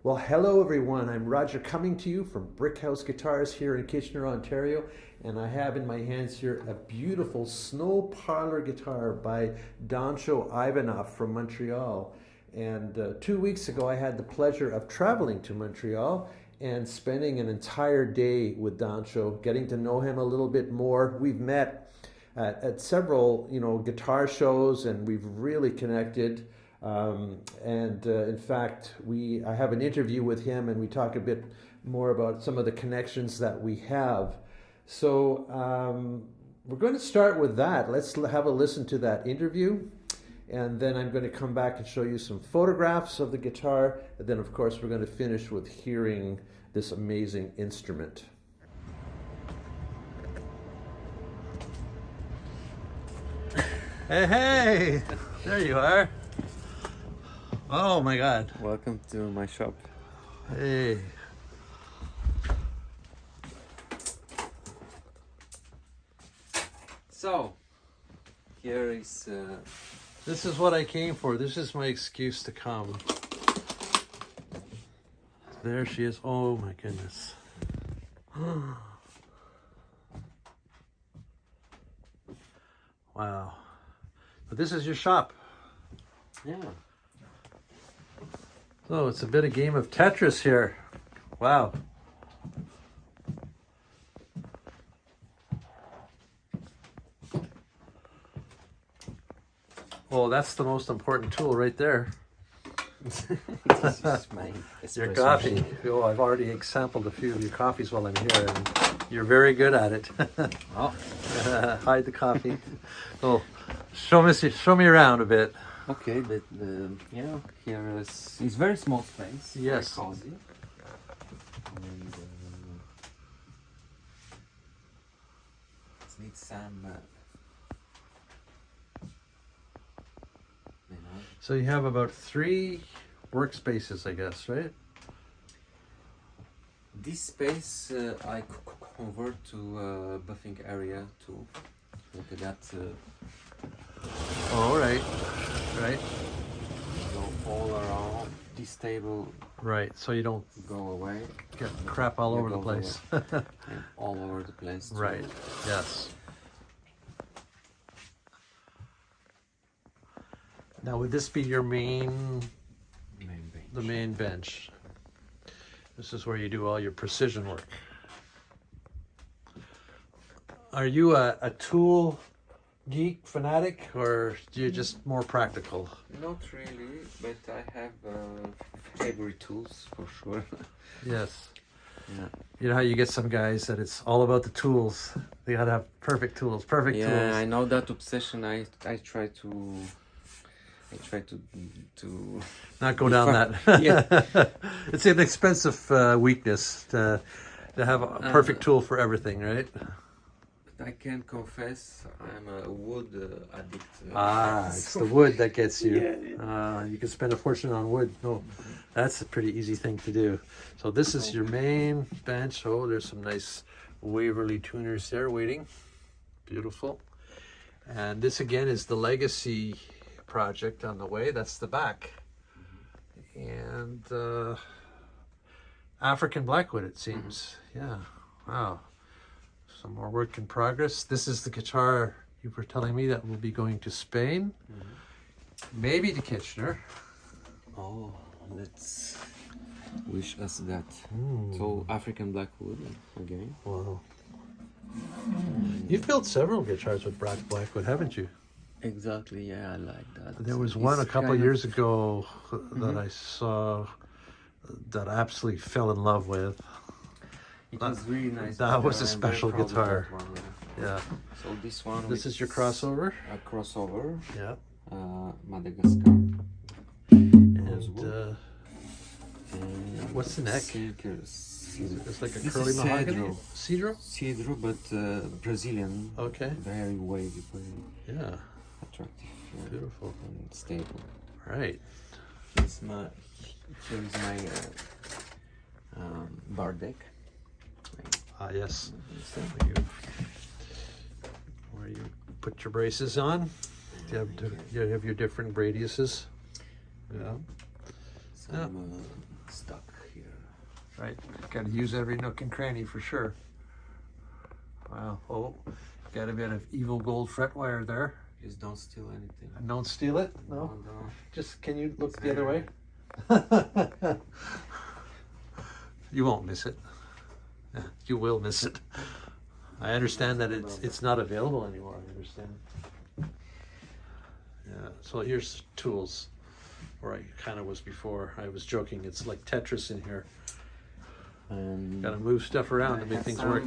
Well, hello everyone. I'm Roger coming to you from Brickhouse Guitars here in Kitchener, Ontario, and I have in my hands here a beautiful snow parlor guitar by Dontcho Ivanov from Montreal. And 2 weeks ago, I had the pleasure of traveling to Montreal and spending an entire day with Dontcho, getting to know him a little bit more. We've met at several, guitar shows, and we've really connected. In fact, I have an interview with him, and we talk a bit more about some of the connections that we have. So we're going to start with that. Let's have a listen to that interview, and then I'm going to come back and show you some photographs of the guitar. And then, of course, we're going to finish with hearing this amazing instrument. Hey, there you are. Oh my God. Welcome to my shop. Hey. So, here is... This is what I came for. This is my excuse to come. There she is. Oh my goodness. Wow. But this is your shop. Yeah. Oh, it's a bit of game of Tetris here. Wow. Well, that's the most important tool right there. This is my Your espresso coffee. machine. Oh, I've already sampled a few of your coffees while I'm here, and you're very good at it. Oh. Hide the coffee. Oh, show me around a bit. Okay, but here is it's very small space. Yes. Very cozy. And it needs some. So you have about 3 workspaces, I guess, right? This space I convert to a buffing area too. Look at that. Oh, right. Right. Go all around this table. Right. So you don't Go away. get crap all Yeah, over the go place. And all over the place. Too. Right. Yes. Now, would this be your Main bench. the main bench? This is where you do all your precision work. Are you a tool geek fanatic, or you're just more practical? Not really, but I have favorite tools for sure. Yes. Yeah. You know how you get some guys that it's all about the tools. They gotta have perfect tools, perfect Yeah, tools. I know that obsession. I try to Not go down that. Yeah. It's an expensive weakness to have a perfect tool for everything, right? I can confess I'm a wood addict. It's the wood that gets you. Yeah. You can spend a fortune on wood. No, that's a pretty easy thing to do. So this is your main bench. Oh, there's some nice Waverly tuners there waiting. Beautiful. And this again is the Legacy project on the way. That's the back. And African Blackwood, it seems. Yeah. Wow. Some more work in progress. This is the guitar you were telling me that will be going to Spain, maybe to Kitchener. Oh, let's wish us that. So African Blackwood again. Wow. You've built several guitars with Blackwood, haven't you? Exactly. Yeah, I like that. There was one a It's couple kind of- years ago that I saw that I absolutely fell in love with. It was really nice. That was a I'm very special proud of guitar. that one, yeah. Yeah. So this one. This is your crossover. A crossover. Yeah. Madagascar. And And what's the neck? It's like a This curly is mahogany. cedro. Cedro? Cedro, but Brazilian. Okay. Very wavy, very Yeah. attractive. Beautiful. And stable. Right. Here is my bar deck. Ah, yes. So, Where you put your braces on. You have your different radiuses. Yeah. some stock Right. Got to use every nook and cranny for sure. Wow. Oh, got a bit of evil gold fret wire there. Just don't steal anything. And don't steal it. No. No. Just can you look It's the other way? You won't miss it. Yeah, you will miss it. I understand that it's not available anymore. I understand. Yeah. So here's tools, where I kind of was before. I was joking. It's like Tetris in here. Got to move stuff around to make things work.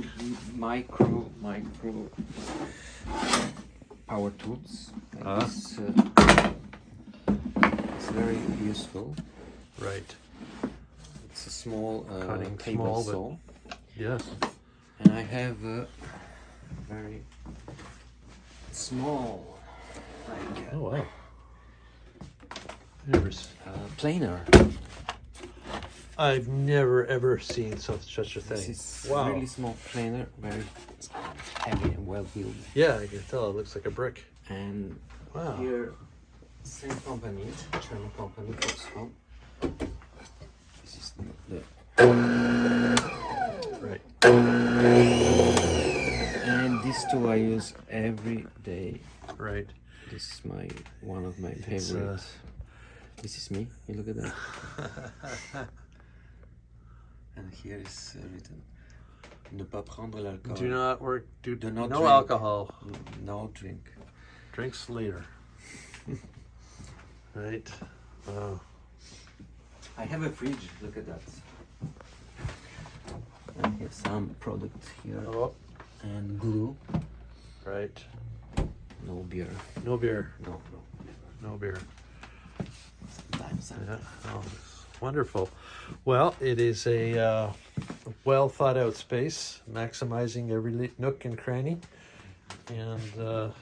Micro power tools. Like this, it's very useful. Right. It's a small Cutting table small, saw. Yes. And I have a very small, like Oh wow. There's, planer. I've never ever seen such a This thing. is Wow. really small planer, very heavy and well built. Yeah, I can tell. It looks like a brick. And Wow. here, same company, German company, Volkswagen. This is the Right. and these two I use every day. Right. This is one of my It's, favorites. This is me. You look at that. And here is written: Ne pas prendre l'alcool. Do not work. Do not no drink. alcohol. No drink. Drinks later. Right. Wow. I have a fridge. Look at that. I have some product here Oh. and glue. Right. No beer. No beer. No. No beer. Sometimes. Yeah. Oh, wonderful. Well, it is a well thought out space, maximizing every nook and cranny, and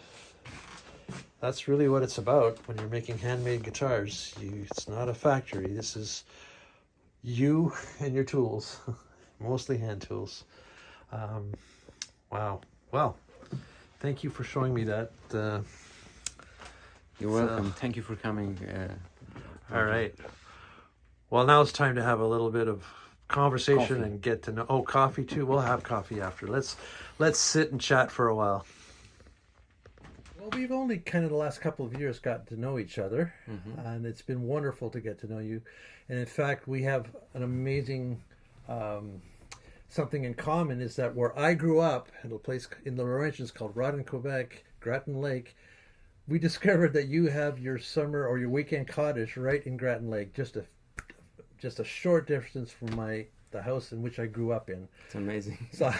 that's really what it's about when you're making handmade guitars. It's not a factory. This is you and your tools, mostly hand tools. Wow. Well, thank you for showing me that. You're welcome. Thank you for coming. All right. Well, now it's time to have a little bit of conversation Coffee. and get to know. Oh, coffee too. We'll have coffee after. Let's sit and chat for a while. Well, we've only kind of the last couple of years got to know each other, and it's been wonderful to get to know you. And in fact, we have an amazing something in common, is that where I grew up, at a place in the Laurentians called Rodden, Quebec, Grattan Lake, we discovered that you have your summer or your weekend cottage right in Grattan Lake, just a short distance from the house in which I grew up in. It's amazing. So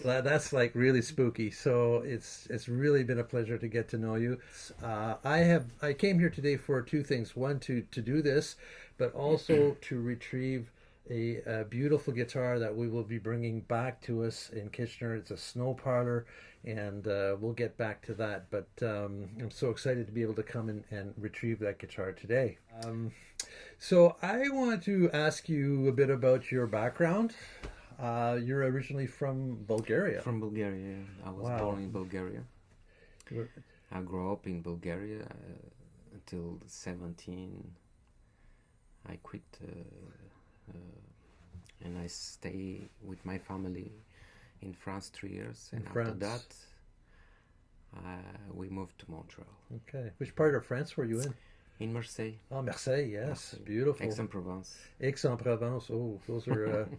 that's like really spooky. So it's really been a pleasure to get to know you. I came here today for two things. One, to do this, but also to retrieve a beautiful guitar that we will be bringing back to us in Kitchener. It's a Snow Parlor, and we'll get back to that. But I'm so excited to be able to come and retrieve that guitar today. So I want to ask you a bit about your background. You're originally from Bulgaria. From Bulgaria. I was born in Bulgaria. I grew up in Bulgaria until 17. I quit and I stay with my family in France 3 years. And after that, we moved to Montreal. Okay. Which part of France were you in? In Marseille. Oh, Marseille, yes. Marseille. Beautiful. Aix-en-Provence. Aix-en-Provence. Oh, those are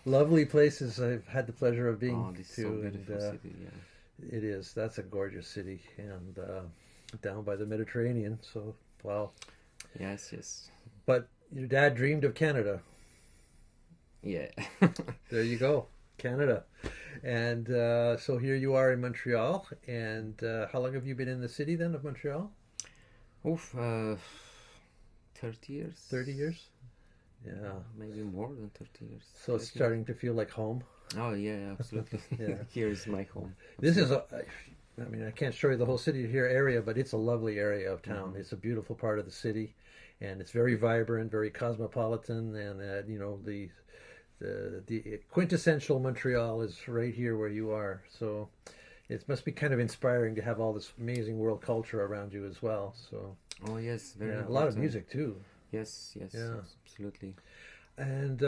lovely places I've had the pleasure of being this is to. so beautiful city, yeah. It is. That's a gorgeous city. And down by the Mediterranean. So, wow. Yes. But your dad dreamed of Canada. Yeah. There you go. Canada. And so here you are in Montreal. And how long have you been in the city then of Montreal? 30 years. 30 years? Yeah. Maybe more than 30 years. So it's starting to feel like home. Oh, yeah, absolutely. Yeah. Here is my home. This is I can't show you the whole city here area, but it's a lovely area of town. Mm-hmm. It's a beautiful part of the city, and it's very vibrant, very cosmopolitan, and the quintessential Montreal is right here where you are. So it must be kind of inspiring to have all this amazing world culture around you as well. So yes, very a lot of music too. Yes, absolutely. And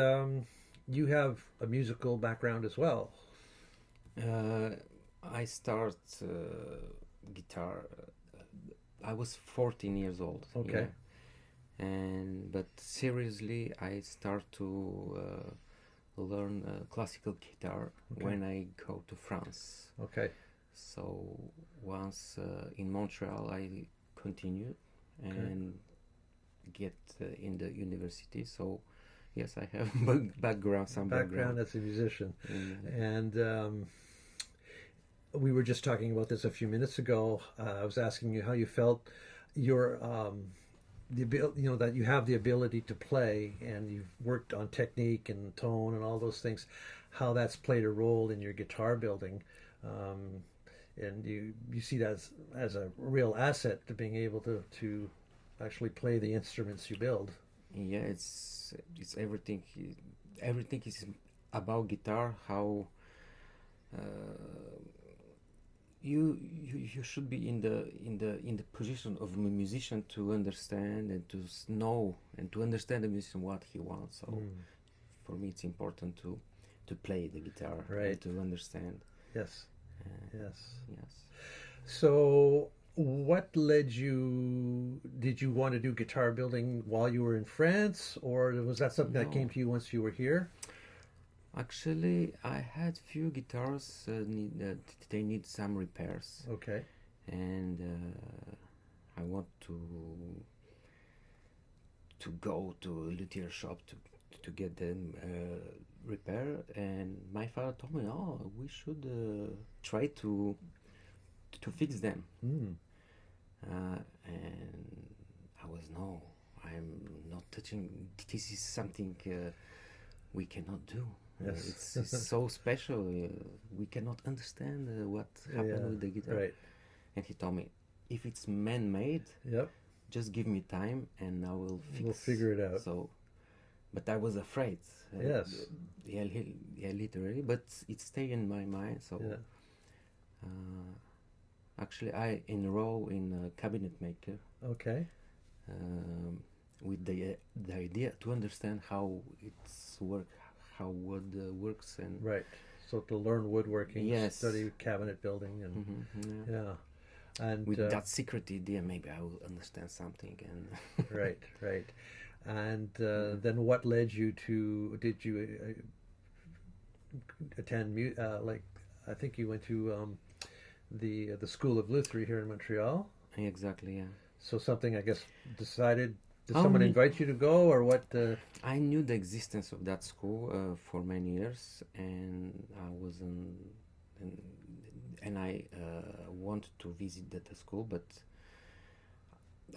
you have a musical background as well. I start guitar. I was 14 years old. Okay. Yeah. And but seriously, I start to learn classical guitar when I go to France. Okay. So once in Montreal, I continued and get in the university. So yes, I have some background as a musician. Mm-hmm. And we were just talking about this a few minutes ago. I was asking you how you felt your that you have the ability to play, and you've worked on technique and tone and all those things. How that's played a role in your guitar building, and you see that as a real asset to being able to actually play the instruments you build. Yeah, it's everything. Everything is about guitar. How you should be in the position of a musician to understand and to know and to understand the musician what he wants. So for me, it's important to play the guitar and to understand. Yes. Yes. So what led you? Did you want to do guitar building while you were in France, or was that something that came to you once you were here? Actually, I had few guitars. They need some repairs. Okay. And I want to go to a luthier shop to get them repaired. And my father told me, "Oh, we should try to fix them." And I was no, I'm not touching. This is something we cannot do. Yes. It's so special. We cannot understand what happened with the guitar. Right. And he told me, if it's man-made, just give me time and I will fix. We'll figure it out. So, but I was afraid. Yes. Yeah, literally. But it stayed in my mind. So, actually, I enroll in a cabinet maker. Okay. With the idea to understand how it's how wood works and so to learn woodworking, study cabinet building, and and with that secret idea, maybe I will understand something. And right. And then what led you to? Did you attend? I think you went to the School of Luthery here in Montreal. Exactly. Yeah. So something, I guess, decided. Did someone invite you to go, or what? I knew the existence of that school for many years, and I was and I wanted to visit the school, but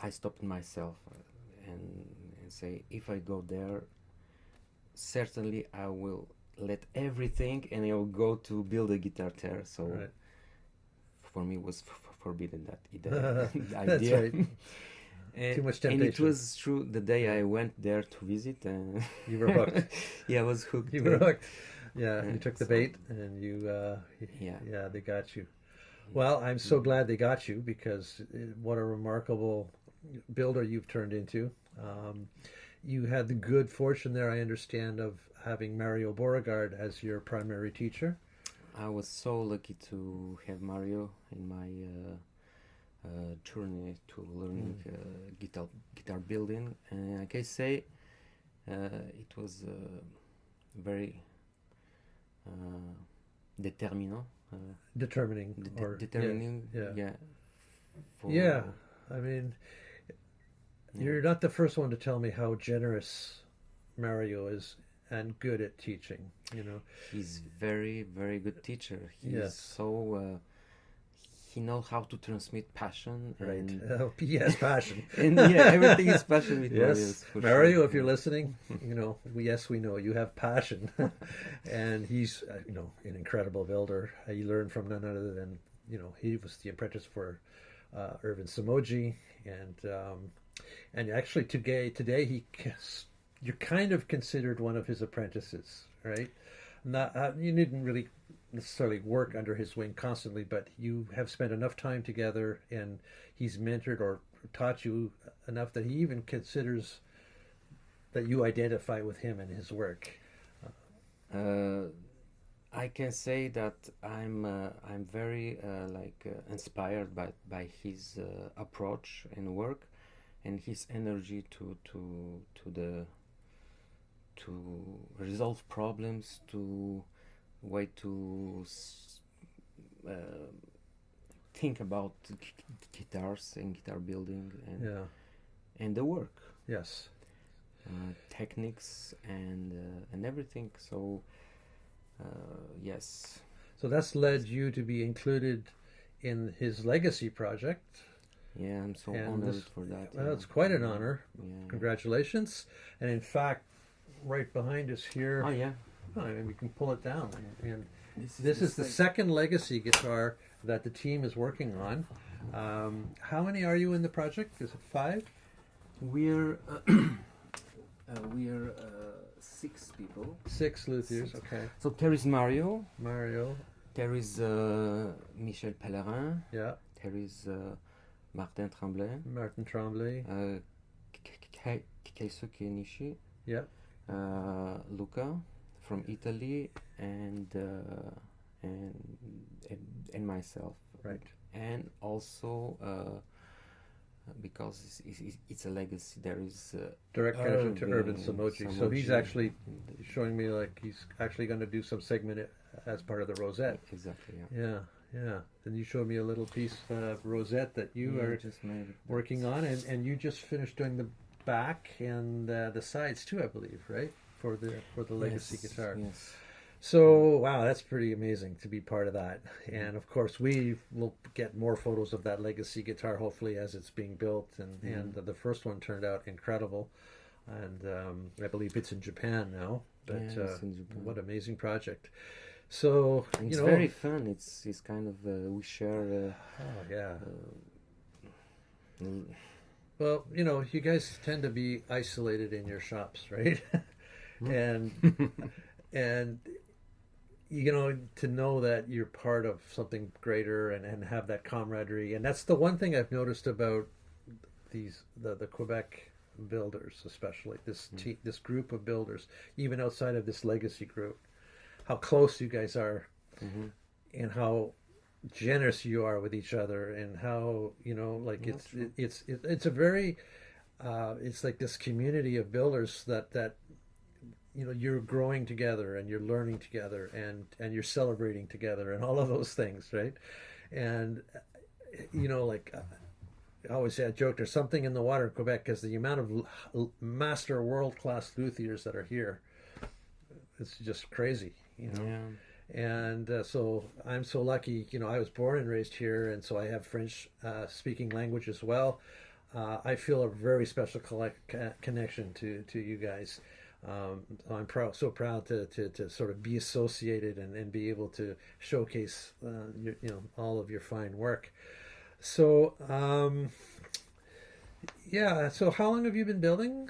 I stopped myself and say, if I go there, certainly I will let everything, and I will go to build a guitar there. So for me, it was forbidden that idea. That's right. Too much temptation. And it was true. The day I went there to visit, you were hooked. Yeah, I was hooked. You were hooked. Yeah, you took the bait, and you. They got you. Well, I'm so glad they got you, because what a remarkable builder you've turned into. You had the good fortune there, I understand, of having Mario Beauregard as your primary teacher. I was so lucky to have Mario in my journey to learning guitar building, and I can say it was very determining. Yeah. I mean, you're not the first one to tell me how generous Mario is and good at teaching. He's very, very good teacher. He's so he knows how to transmit passion. Right. He has passion. And everything is passion with Mario. Sure. If you're listening, we know you have passion, and he's an incredible builder. He learned from none other than he was the apprentice for Irvin Samoji, and actually today you're kind of considered one of his apprentices, right? Not you didn't really necessarily work under his wing constantly, but you have spent enough time together, and he's mentored or taught you enough that he even considers that you identify with him and his work. I can say that I'm very inspired by his approach and work, and his energy to resolve problems, to way to think about guitars and guitar building Yeah. and the work, Yes. techniques and everything. So yes, So that's led you to be included in his legacy project. yeah, I'm so And honored this, for that. well, Yeah. it's quite an honor. Yeah. Congratulations. And in fact, right behind us here, Oh yeah. I mean, we can pull it down. And This this is the second legacy guitar that the team is working on. How many are you in the project? Is it 5? We're we're 6 people. 6 luthiers, 6. okay. So there is Mario. Mario, There is Michel Pellerin. yeah. There is Martin Tremblay. Martin Tremblay, Keisuke Nishi. yeah. Luca from Italy, and myself. Right. And also because it's a legacy, there is Direct connection to Urban Samoji. So he's Samoji. actually showing me like he's actually going to do some segment as part of the rosette. Exactly, yeah. Yeah, yeah. And you showed me a little piece of rosette that you Yeah, are just made it. working on, and you just finished doing the back and the sides too, I believe, right? For the legacy Yes, guitar. yes. So wow, that's pretty amazing to be part of that. And of course, we will get more photos of that legacy guitar hopefully as it's being built. And the first one turned out incredible, and I believe it's in Japan now. But Yeah, it's in Japan. what amazing project! So And you it's know, very fun. It's kind of we share. oh yeah. L- Well, you know, you guys tend to be isolated in your shops, right? and and you know, to know that you're part of something greater and have that camaraderie. And that's the one thing I've noticed about the Quebec builders, especially this group of builders, even outside of this legacy group, how close you guys are, Mhm. and how generous you are with each other, and how, you know, like Yeah, it's a very it's like this community of builders that you know, you're growing together and you're learning together and you're celebrating together and all of those things, right? And you know, like I always say, I joke, there's something in the water in Quebec because the amount of master world-class luthiers that are here, it's just crazy, you know. Yeah. And so I'm so lucky, you know, I was born and raised here, and so I have French speaking language as well. I feel a very special connection to you guys. I'm so proud to sort of be associated and be able to showcase you know, all of your fine work. So yeah, so how long have you been building?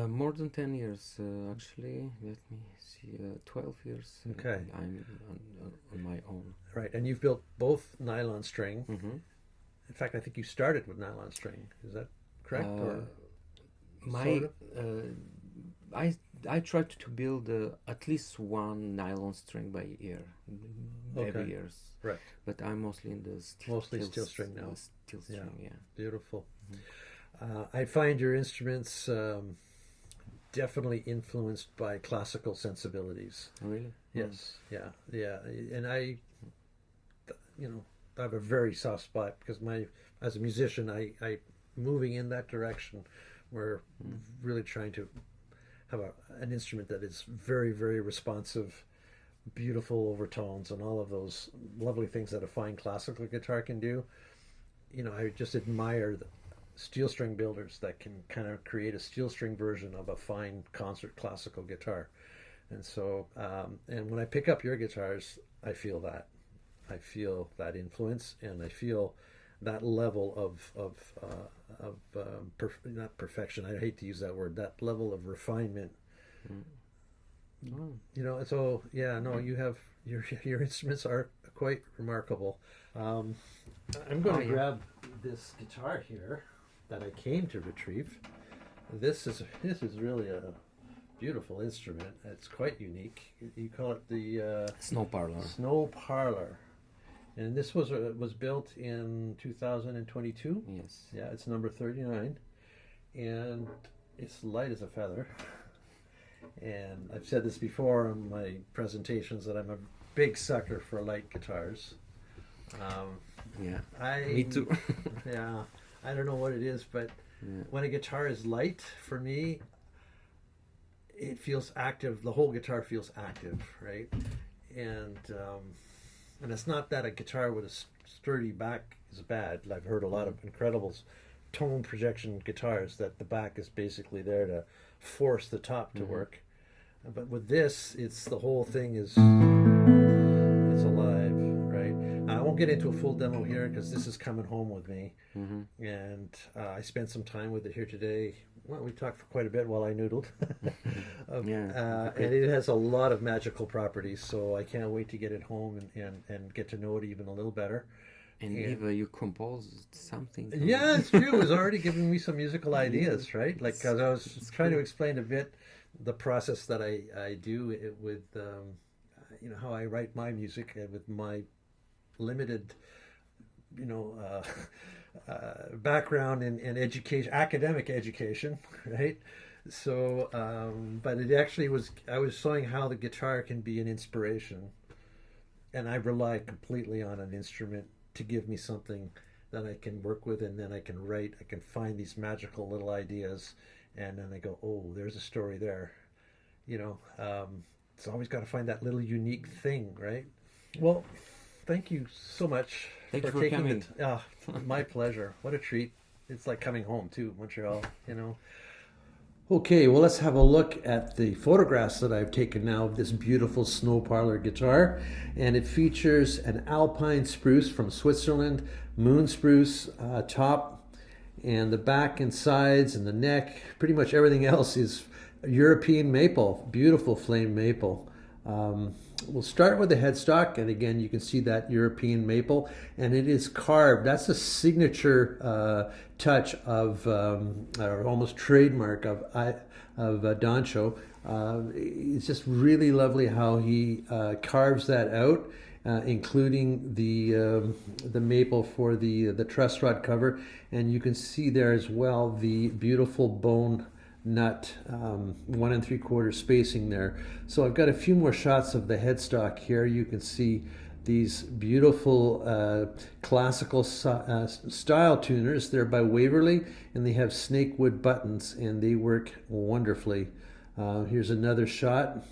More than 10 years, actually. Let me see, 12 years. Okay. I'm on my own. Right, and you've built both nylon string. Mm-hmm. In fact, I think you started with nylon string. Is that correct? Or My, sort I tried to build at least one nylon string by year, every Okay. years. Right. But I'm mostly in the Mostly steel string now. Steel string, yeah. Beautiful. I find your instruments definitely influenced by classical sensibilities. Really? Yes, yeah, yeah, and I, you know, I have a very soft spot because as a musician, I moving in that direction. We're really trying to have an instrument that is very, very responsive, beautiful overtones, and all of those lovely things that a fine classical guitar can do. You know, I just admire the steel string builders that can kind of create a steel string version of a fine concert classical guitar. And so, and when I pick up your guitars, I feel that. I feel that influence, and I feel that level of not perfection. I hate to use that word. That level of refinement. Oh. You know, so yeah, no, you have your instruments are quite remarkable. I'm going to grab this guitar here that I came to retrieve. This is really a beautiful instrument. It's quite unique. You call it the Snow Parlor. Snow Parlor. And this was built in 2022. Yes. Yeah, it's number 39. And it's light as a feather. And I've said this before in my presentations that I'm a big sucker for light guitars. Yeah. I Me too. Yeah, I don't know what it is, but Yeah. when a guitar is light, for me, it feels active. The whole guitar feels active, right? And it's not that a guitar with a sturdy back is bad. I've heard a lot of incredible tone projection guitars that the back is basically there to force the top to work. But with this, it's the whole thing is it's alive, right? I won't get into a full demo here because this is coming home with me, and I spent some time with it here today. Well, we talked for quite a bit while I noodled. And it has a lot of magical properties, so I can't wait to get it home and get to know it even a little better. And Eva, you composed something. Yeah, it's true. It was already giving me some musical ideas, right? Like, cause I was trying to explain a bit the process that I do with, how I write my music with my limited, background in education, academic education, right? So, but it actually I was showing how the guitar can be an inspiration, and I rely completely on an instrument to give me something that I can work with, and then I can write, I can find these magical little ideas, and then I go, oh, there's a story there. It's always got to find that little unique thing, right? Well, thank you so much Thank you for taking coming. my pleasure. What a treat. It's like coming home too, Montreal, Okay, well, let's have a look at the photographs that I've taken now of this beautiful Snow Parlor guitar. And it features an alpine spruce from Switzerland, moon spruce top, and the back and sides and the neck, pretty much everything else is European maple, beautiful flame maple. We'll start with the headstock, and again, you can see that European maple, and it is carved. That's a signature touch of, or almost trademark of Dontcho. It's just really lovely how he carves that out, including the maple for the truss rod cover, and you can see there as well the beautiful bone nut, 1 3/4 spacing there. So I've got a few more shots of the headstock here. You can see these beautiful classical style tuners. They're by Waverly, and they have snakewood buttons, and they work wonderfully. Here's another shot.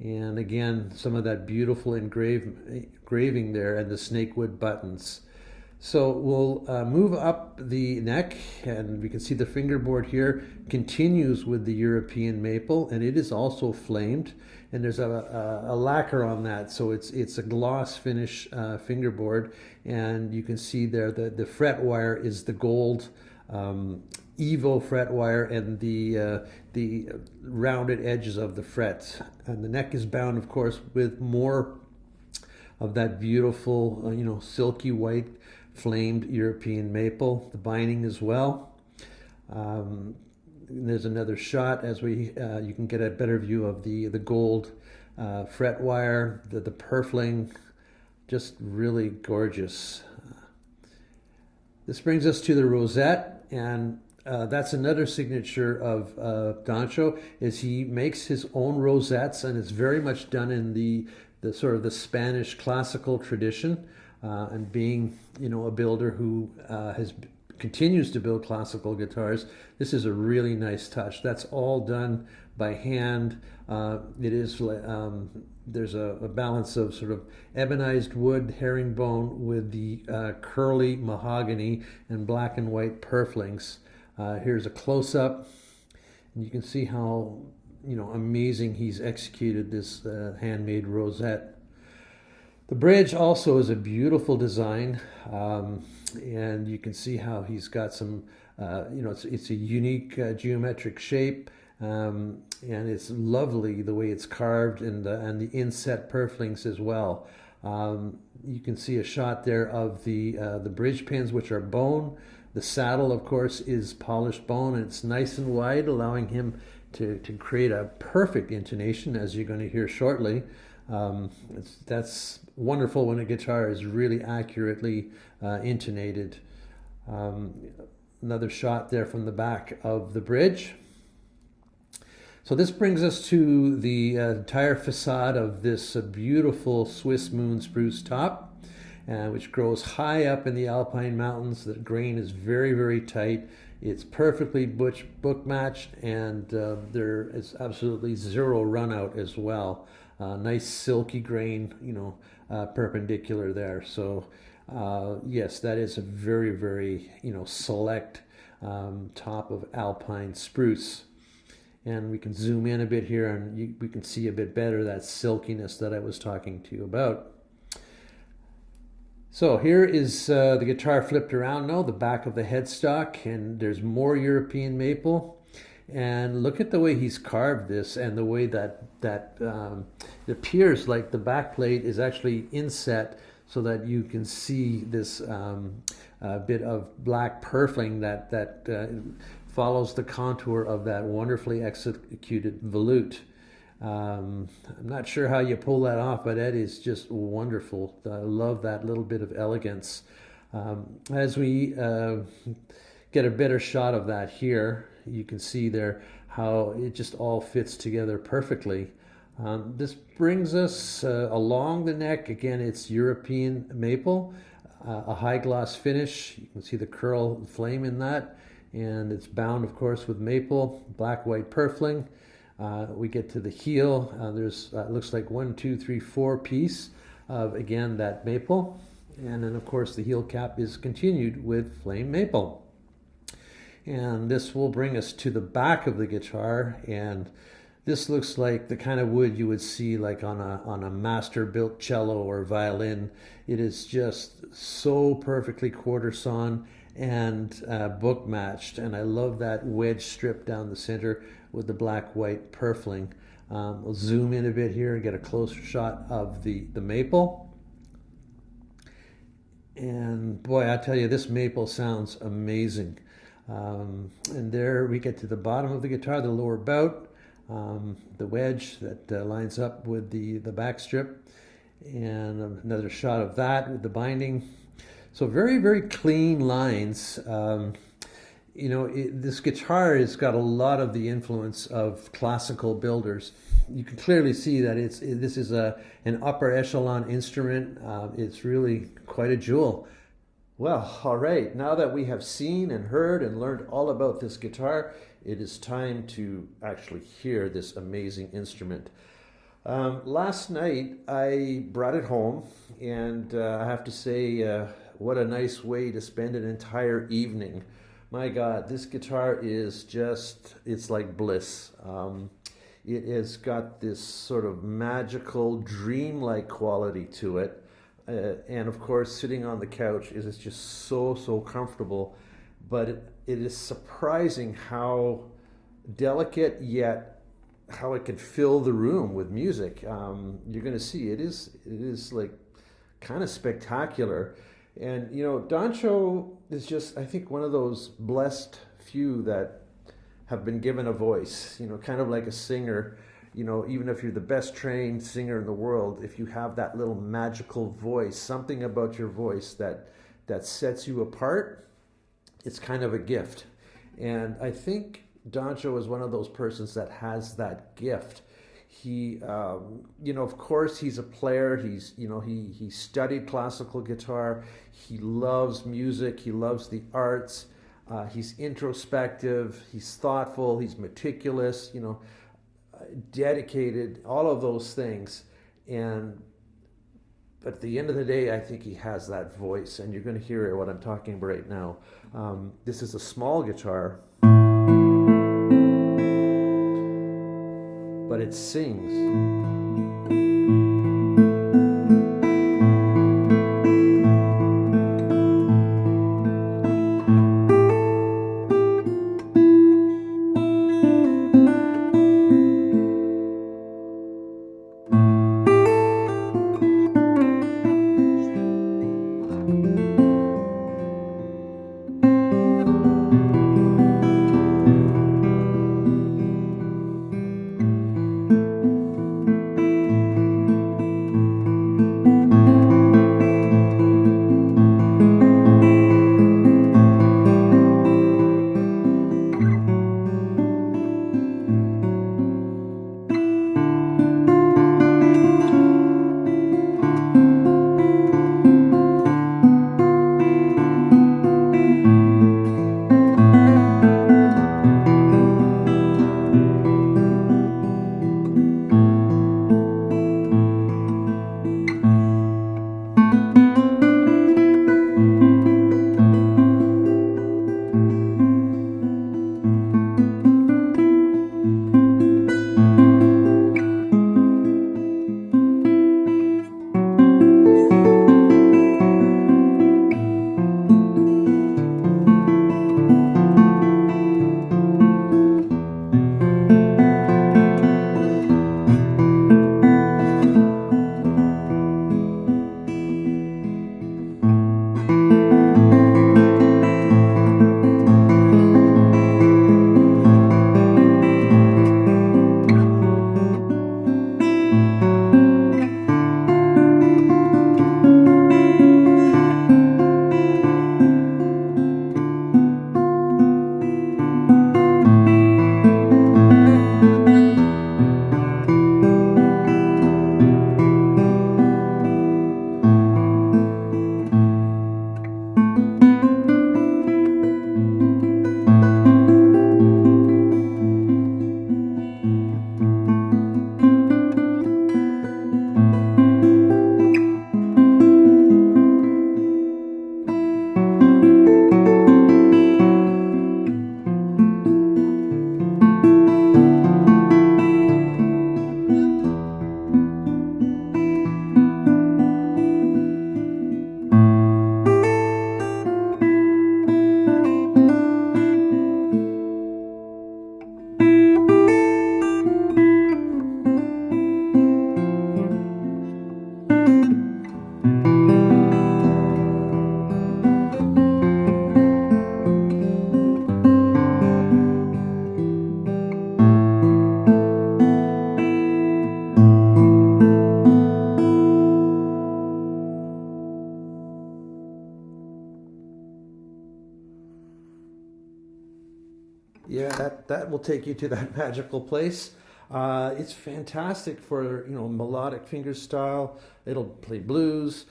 And again, some of that beautiful engraving there and the snakewood buttons. So we'll move up the neck, and we can see the fingerboard here continues with the European maple, and it is also flamed, and there's a lacquer on that, so it's a gloss finish fingerboard, and you can see there the fret wire is the gold Evo fret wire, and the rounded edges of the frets, and the neck is bound, of course, with more of that beautiful silky white flamed European maple, the binding as well. There's another shot as you can get a better view of the gold fret wire, the purfling, just really gorgeous. This brings us to the rosette, and that's another signature of Dontcho, is he makes his own rosettes, and it's very much done in the sort of the Spanish classical tradition. And being, a builder who continues to build classical guitars, this is a really nice touch. That's all done by hand. It is there's a balance of sort of ebonized wood, herringbone with the curly mahogany and black and white purflings. Here's a close-up, and you can see how amazing he's executed this handmade rosette. The bridge also is a beautiful design, and you can see how he's got some, it's a unique geometric shape, and it's lovely the way it's carved, and the inset purflings as well. You can see a shot there of the bridge pins, which are bone, The saddle, of course, is polished bone, and it's nice and wide, allowing him to create a perfect intonation, as you're going to hear shortly. That's wonderful when a guitar is really accurately intonated. Another shot there from the back of the bridge. So this brings us to the entire facade of this beautiful Swiss moon spruce top, which grows high up in the Alpine mountains. The grain is very, very tight. It's perfectly book matched, and there is absolutely zero run out as well. Nice silky grain, perpendicular there. So yes, that is a very, very, select top of Alpine spruce. And we can zoom in a bit here, and we can see a bit better that silkiness that I was talking to you about. So here is the guitar flipped around now, the back of the headstock, and there's more European maple. And look at the way he's carved this, and the way that it appears like the back plate is actually inset, so that you can see this bit of black purfling that follows the contour of that wonderfully executed volute. I'm not sure how you pull that off, but that is just wonderful. I love that little bit of elegance. As we get a better shot of that here, you can see there how it just all fits together perfectly. This brings us along the neck. Again, it's European maple, a high gloss finish. You can see the curl flame in that. And it's bound, of course, with maple, black-white purfling. We get to the heel. There's looks like 1, 2, 3, 4 piece of, again, that maple. And then, of course, the heel cap is continued with flame maple. And this will bring us to the back of the guitar. And this looks like the kind of wood you would see like on a master-built cello or violin. It is just so perfectly quarter sawn and book matched, and I love that wedge strip down the center with the black-white purfling. We'll zoom in a bit here and get a closer shot of the maple. And boy, I tell you, this maple sounds amazing. And there we get to the bottom of the guitar, the lower bout, the wedge that lines up with the back strip, and another shot of that with the binding. So very, very clean lines. This guitar has got a lot of the influence of classical builders. You can clearly see that this is an upper echelon instrument. It's really quite a jewel. Well, all right. Now that we have seen and heard and learned all about this guitar, it is time to actually hear this amazing instrument. Last night I brought it home, and I have to say, what a nice way to spend an entire evening. My God, this guitar is it's like bliss. It has got this sort of magical, dreamlike quality to it. And of course, sitting on the couch is just so comfortable. But it is surprising how delicate, yet how it can fill the room with music. You're going to see it is like kind of spectacular. And Dontcho is just, I think, one of those blessed few that have been given a voice, kind of like a singer. Even if you're the best trained singer in the world, if you have that little magical voice, something about your voice that sets you apart, it's kind of a gift. And I think Dontcho is one of those persons that has that gift. He, of course, he's a player. He studied classical guitar. He loves music. He loves the arts. He's introspective. He's thoughtful. He's meticulous. Dedicated. All of those things. But at the end of the day, I think he has that voice, and you're going to hear what I'm talking about right now. This is a small guitar, but it sings. that will take you to that magical place. It's fantastic for, you know, melodic fingerstyle. It'll play blues,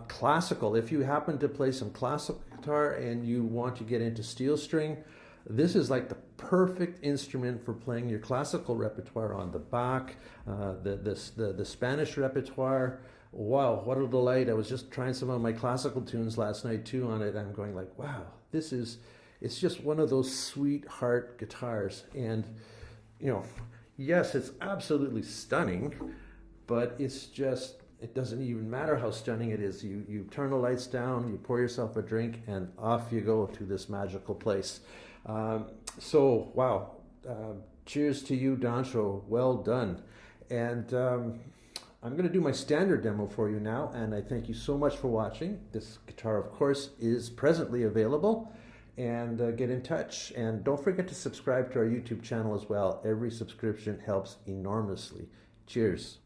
classical. If you happen to play some classical guitar and you want to get into steel string, this is like the perfect instrument for playing your classical repertoire on the Bach, the Spanish repertoire. Wow, what a delight. I was just trying some of my classical tunes last night too on it. I'm going like, wow, it's just one of those sweetheart guitars. And, you know, yes, it's absolutely stunning, but it doesn't even matter how stunning it is. You turn the lights down, you pour yourself a drink, and off you go to this magical place. So, wow, cheers to you, Dontcho. Well done. And I'm going to do my standard demo for you now, and I thank you so much for watching. This guitar, of course, is presently available, and get in touch. And don't forget to subscribe to our YouTube channel as well. Every subscription helps enormously. Cheers.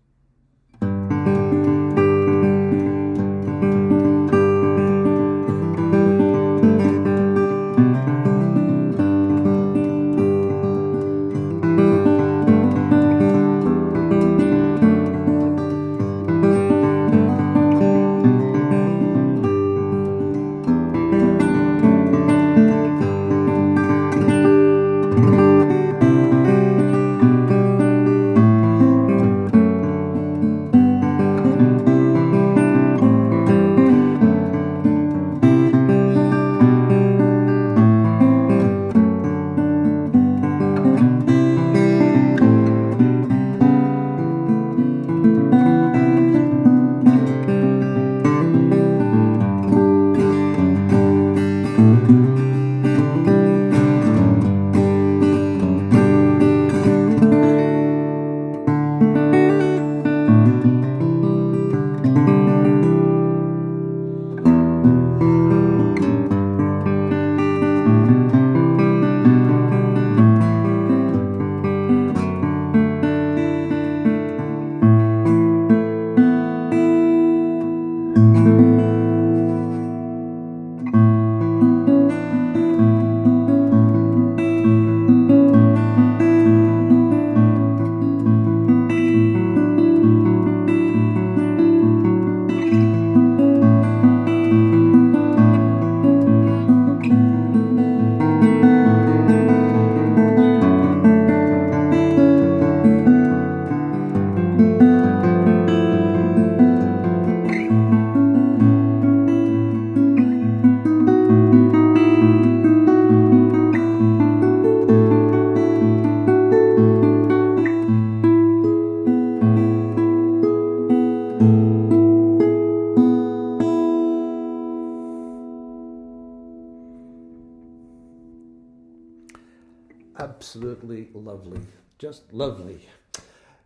Absolutely lovely. Just lovely.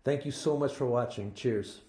Thank you so much for watching. Cheers.